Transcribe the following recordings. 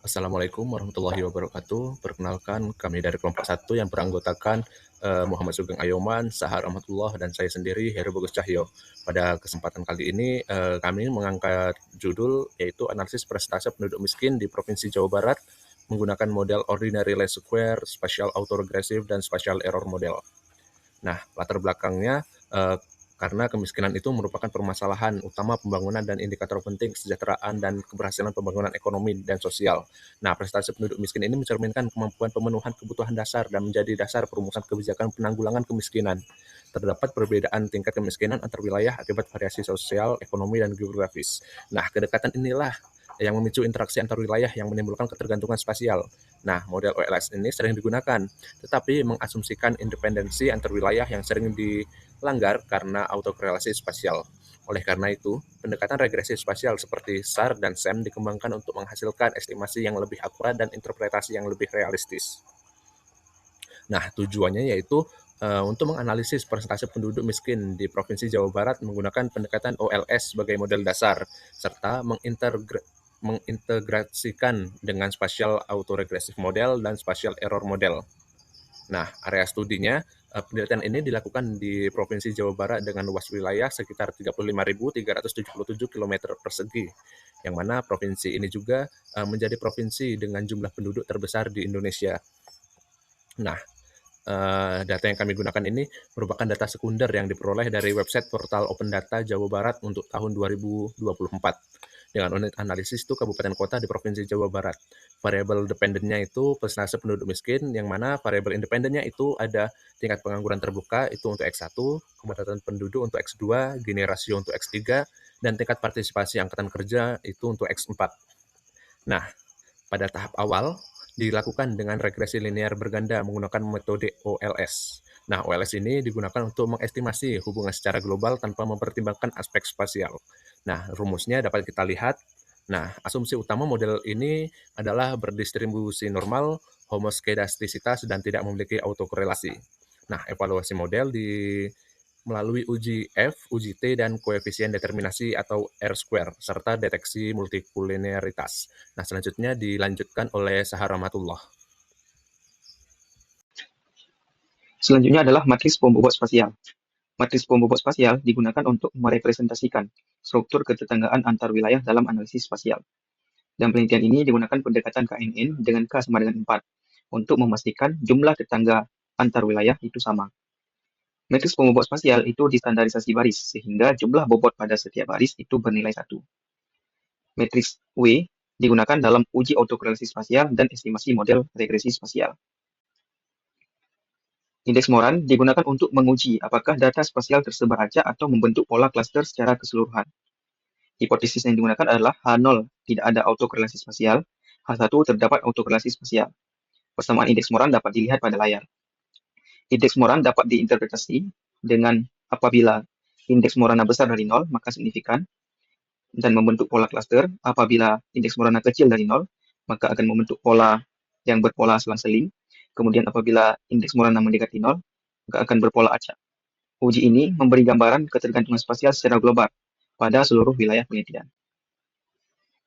Assalamualaikum warahmatullahi wabarakatuh. Perkenalkan, kami dari kelompok 1 yang beranggotakan Muhammad Sugeng Ayoman, Sahar Rahmatullah, dan saya sendiri, Heru Bagus Cahyo. Pada kesempatan kali ini, kami mengangkat judul yaitu analisis persentase penduduk miskin di Provinsi Jawa Barat menggunakan model Ordinary Least Square, Spatial Autoregressive, dan Spatial Error Model. Nah, latar belakangnya karena kemiskinan itu merupakan permasalahan utama pembangunan dan indikator penting kesejahteraan dan keberhasilan pembangunan ekonomi dan sosial. Nah, prestasi penduduk miskin ini mencerminkan kemampuan pemenuhan kebutuhan dasar dan menjadi dasar perumusan kebijakan penanggulangan kemiskinan. Terdapat perbedaan tingkat kemiskinan antar wilayah akibat variasi sosial, ekonomi, dan geografis. Nah, kedekatan inilah yang memicu interaksi antar wilayah yang menimbulkan ketergantungan spasial. Nah, model OLS ini sering digunakan, tetapi mengasumsikan independensi antar wilayah yang sering dilanggar karena autokorelasi spasial. Oleh karena itu, pendekatan regresi spasial seperti SAR dan SEM dikembangkan untuk menghasilkan estimasi yang lebih akurat dan interpretasi yang lebih realistis. Nah, tujuannya yaitu untuk menganalisis persentase penduduk miskin di Provinsi Jawa Barat menggunakan pendekatan OLS sebagai model dasar, serta mengintegrasikan dengan spatial autoregressive model dan spatial error model. Nah, area studinya, penelitian ini dilakukan di Provinsi Jawa Barat dengan luas wilayah sekitar 35.377 km persegi, yang mana provinsi ini juga menjadi provinsi dengan jumlah penduduk terbesar di Indonesia. Nah, data yang kami gunakan ini merupakan data sekunder yang diperoleh dari website portal Open Data Jawa Barat untuk tahun 2024. Dengan unit analisis itu kabupaten kota di Provinsi Jawa Barat. Variabel dependennya itu persentase penduduk miskin, yang mana variabel independennya itu ada tingkat pengangguran terbuka itu untuk X1, kepadatan penduduk untuk X2, Gini rasio untuk X3, dan tingkat partisipasi angkatan kerja itu untuk X4. Nah, pada tahap awal dilakukan dengan regresi linear berganda menggunakan metode OLS. Nah, OLS ini digunakan untuk mengestimasi hubungan secara global tanpa mempertimbangkan aspek spasial. Nah, rumusnya dapat kita lihat. Nah, asumsi utama model ini adalah berdistribusi normal, homoskedastisitas, dan tidak memiliki autokorelasi. Nah, evaluasi model melalui uji F, uji T, dan koefisien determinasi atau R-square, serta deteksi multikulinearitas. Nah, selanjutnya dilanjutkan oleh Sahar Rahmatullah. Selanjutnya adalah matriks pembobot spasial. Matriks pembobot spasial digunakan untuk merepresentasikan struktur ketetanggaan antar wilayah dalam analisis spasial. Dalam penelitian ini digunakan pendekatan KNN dengan K sama dengan 4 untuk memastikan jumlah tetangga antar wilayah itu sama. Matriks pembobot spasial itu distandarisasi baris, sehingga jumlah bobot pada setiap baris itu bernilai 1. Matriks W digunakan dalam uji autokorelasi spasial dan estimasi model regresi spasial. Indeks Moran digunakan untuk menguji apakah data spasial tersebar acak atau membentuk pola klaster secara keseluruhan. Hipotesis yang digunakan adalah H0 tidak ada autokorelasi spasial, H1 terdapat autokorelasi spasial. Persamaan indeks Moran dapat dilihat pada layar. Indeks Moran dapat diinterpretasi dengan apabila indeks Morana besar dari 0, maka signifikan, dan membentuk pola klaster. Apabila indeks Morana kecil dari 0, maka akan membentuk pola yang berpola selang-seling. Kemudian apabila indeks Morana mendekati 0, maka akan berpola acak. Uji ini memberi gambaran ketergantungan spasial secara global pada seluruh wilayah penelitian.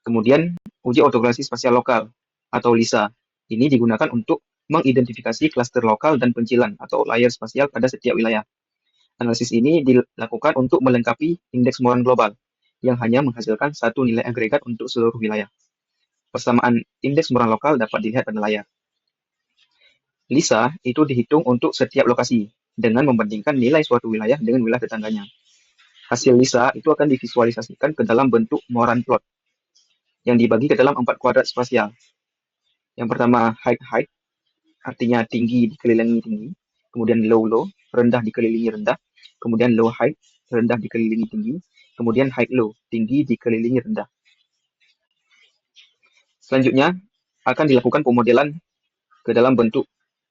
Kemudian, uji autokorelasi spasial lokal atau LISA ini digunakan untuk mengidentifikasi klaster lokal dan pencilan atau outlier spasial pada setiap wilayah. Analisis ini dilakukan untuk melengkapi indeks Moran global yang hanya menghasilkan satu nilai agregat untuk seluruh wilayah. Persamaan indeks Moran lokal dapat dilihat pada layar. LISA itu dihitung untuk setiap lokasi dengan membandingkan nilai suatu wilayah dengan wilayah tetangganya. Hasil LISA itu akan divisualisasikan ke dalam bentuk Moran plot yang dibagi ke dalam 4 kuadrat spasial. Yang pertama height, artinya tinggi dikelilingi tinggi, kemudian low, rendah dikelilingi rendah, kemudian low height, rendah dikelilingi tinggi, kemudian height low, tinggi dikelilingi rendah. Selanjutnya akan dilakukan pemodelan ke dalam bentuk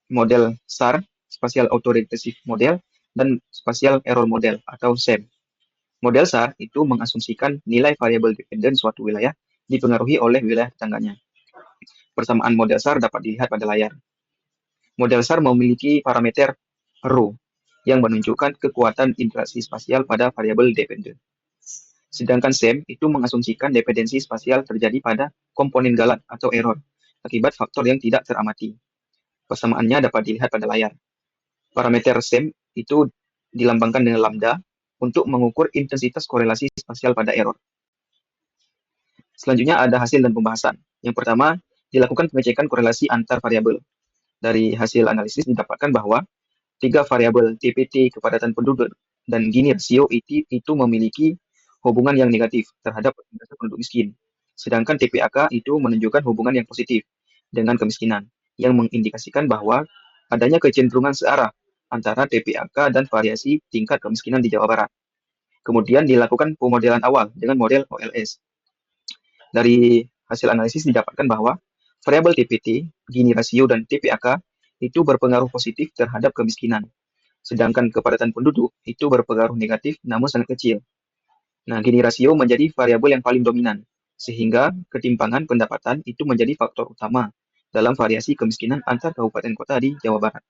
model SAR, Spatial Autoregressive Model, dan Spatial Error Model atau SEM. Model SAR itu mengasumsikan nilai variabel dependen suatu wilayah dipengaruhi oleh wilayah tetangganya. Persamaan model SAR dapat dilihat pada layar. Model SAR memiliki parameter rho yang menunjukkan kekuatan interaksi spasial pada variabel dependen. Sedangkan SEM itu mengasumsikan dependensi spasial terjadi pada komponen galat atau error akibat faktor yang tidak teramati. Persamaannya dapat dilihat pada layar. Parameter SEM itu dilambangkan dengan lambda untuk mengukur intensitas korelasi spasial pada error. Selanjutnya ada hasil dan pembahasan. Yang pertama, dilakukan pengecekan korelasi antar variabel. Dari hasil analisis didapatkan bahwa tiga variabel TPT, kepadatan penduduk, dan Gini rasio itu memiliki hubungan yang negatif terhadap persentase penduduk miskin. Sedangkan TPAK itu menunjukkan hubungan yang positif dengan kemiskinan, yang mengindikasikan bahwa adanya kecenderungan searah antara TPAK dan variasi tingkat kemiskinan di Jawa Barat. Kemudian dilakukan pemodelan awal dengan model OLS. Dari hasil analisis didapatkan bahwa variabel TPT, Gini rasio, dan TPAK itu berpengaruh positif terhadap kemiskinan. Sedangkan kepadatan penduduk itu berpengaruh negatif namun sangat kecil. Nah, Gini rasio menjadi variabel yang paling dominan, sehingga ketimpangan pendapatan itu menjadi faktor utama dalam variasi kemiskinan antar kabupaten kota di Jawa Barat.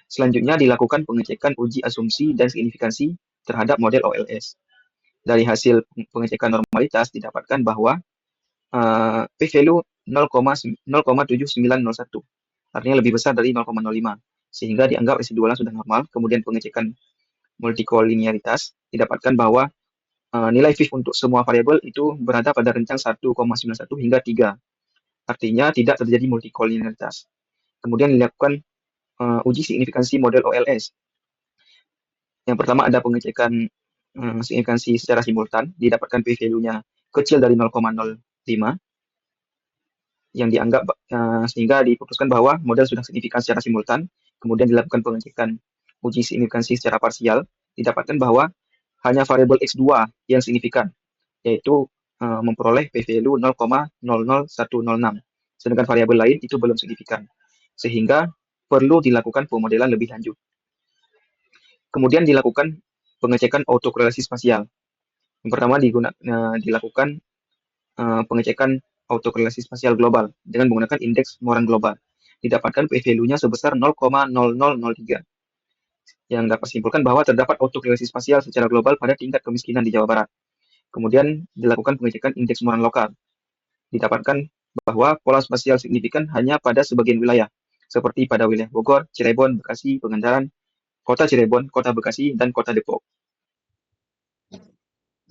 Selanjutnya dilakukan pengecekan uji asumsi dan signifikansi terhadap model OLS. Dari hasil pengecekan normalitas didapatkan bahwa p-value 0,7901, artinya lebih besar dari 0,05, sehingga dianggap residualnya sudah normal. Kemudian pengecekan multikolinearitas didapatkan bahwa nilai FIF untuk semua variabel itu berada pada rentang 1,91 hingga 3, artinya tidak terjadi multikolinearitas. Kemudian dilakukan uji signifikansi model OLS. Yang pertama ada pengecekan signifikansi secara simultan, didapatkan p-value-nya kecil dari 0,05, yang dianggap sehingga diputuskan bahwa model sudah signifikan secara simultan. Kemudian dilakukan pengecekan uji signifikansi secara parsial, didapatkan bahwa hanya variabel X2 yang signifikan, yaitu memperoleh p-value 0,00106, sedangkan variabel lain itu belum signifikan, sehingga perlu dilakukan pemodelan lebih lanjut. Kemudian dilakukan pengecekan autokorelasi spasial. Yang pertama dilakukan pengecekan autokorelasi spasial global dengan menggunakan indeks Moran global. Didapatkan p-value-nya sebesar 0,0003, yang dapat simpulkan bahwa terdapat autokorelasi spasial secara global pada tingkat kemiskinan di Jawa Barat. Kemudian dilakukan pengecekan indeks Moran lokal. Didapatkan bahwa pola spasial signifikan hanya pada sebagian wilayah, seperti pada wilayah Bogor, Cirebon, Bekasi, Pangandaran, Kota Cirebon, Kota Bekasi, dan Kota Depok.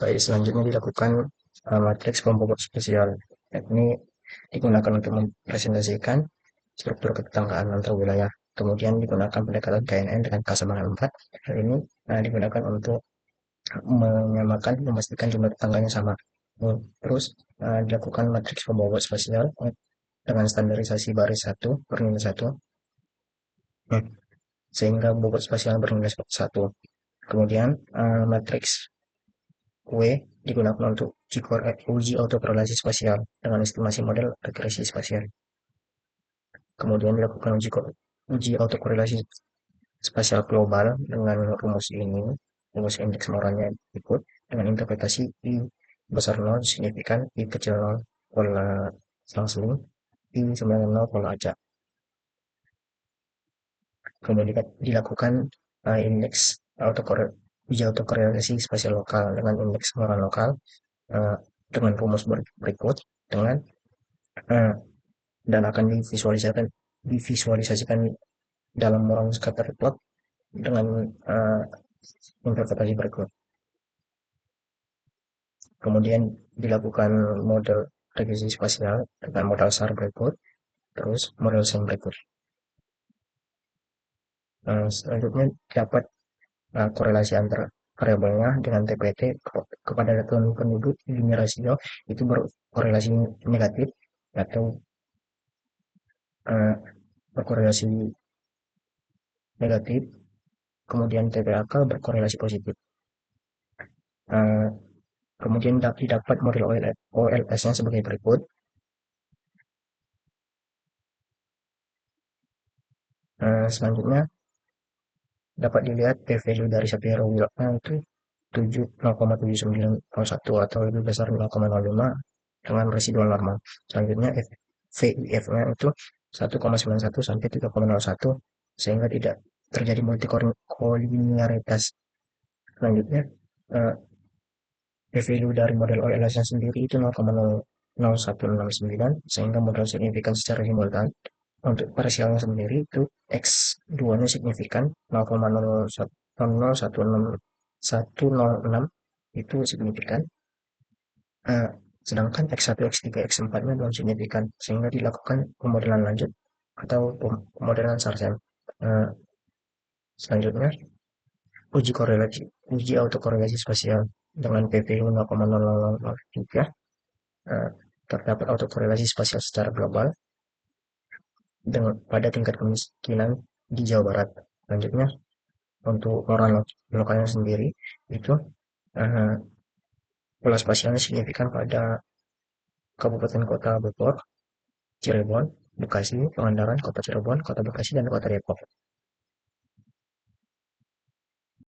Baik, selanjutnya dilakukan matriks pembobot spesial. Ini digunakan untuk mempresentasikan struktur ketangkaan antar wilayah. Kemudian digunakan pendekatan KNN dengan kesamaan 4. Hal ini digunakan untuk memastikan jumlah tetangganya sama. Terus dilakukan matriks pembobot spasial dengan standarisasi baris 1 per nilai 1, sehingga bobot spasial bernilai 1. Kemudian matriks W digunakan untuk uji autokorelasi spasial dengan estimasi model regresi spasial. Kemudian dilakukan uji autokorelasi spasial global dengan rumus ini, rumus indeks Morannya ikut dengan interpretasi I besar 0 signifikan, I kecil 0 pola selang-seling, I 90 pola acak. Kemudian dilakukan indeks uji autokorelasi spasial lokal dengan indeks Moran lokal dengan rumus berikut dengan dan akan divisualisasikan dalam Moran scatter plot dengan interpretasi berikut. Kemudian dilakukan model regresi spasial dengan modal SAR berikut, terus model SEM berikut. Selanjutnya dapat korelasi antara variabelnya dengan TPT kepadatan penduduk Gini rasio itu berkorelasi negatif atau berkorelasi negatif, kemudian TPAK berkorelasi positif. Kemudian didapat model OLS-nya sebagai berikut. Selanjutnya dapat dilihat p-value dari Shapiro Willock-nya itu 0,7901 atau lebih besar 0,05 dengan residual normal. Selanjutnya VIF-nya itu 1,91 sampai 3,01 sehingga tidak terjadi multikolinearitas. Selanjutnya p-value dari model OLS-nya sendiri itu 0,06 0,169 sehingga model signifikan secara simultan. Untuk parsialnya sendiri itu X2-nya signifikan 0,00106 itu signifikan. Sedangkan X1, X3, X4-nya belum signifikan sehingga dilakukan pemodelan lanjut atau pemodelan Sarsen. Selanjutnya uji autokorelasi spasial dengan PPU 0,0003. Terdapat autokorelasi spasial secara global pada tingkat kemiskinan di Jawa Barat. Selanjutnya untuk orang lokalnya sendiri itu pola spasialnya signifikan pada kabupaten kota Bogor, Cirebon, Bekasi, Pangandaran, Kota Cirebon, Kota Bekasi, dan Kota Depok.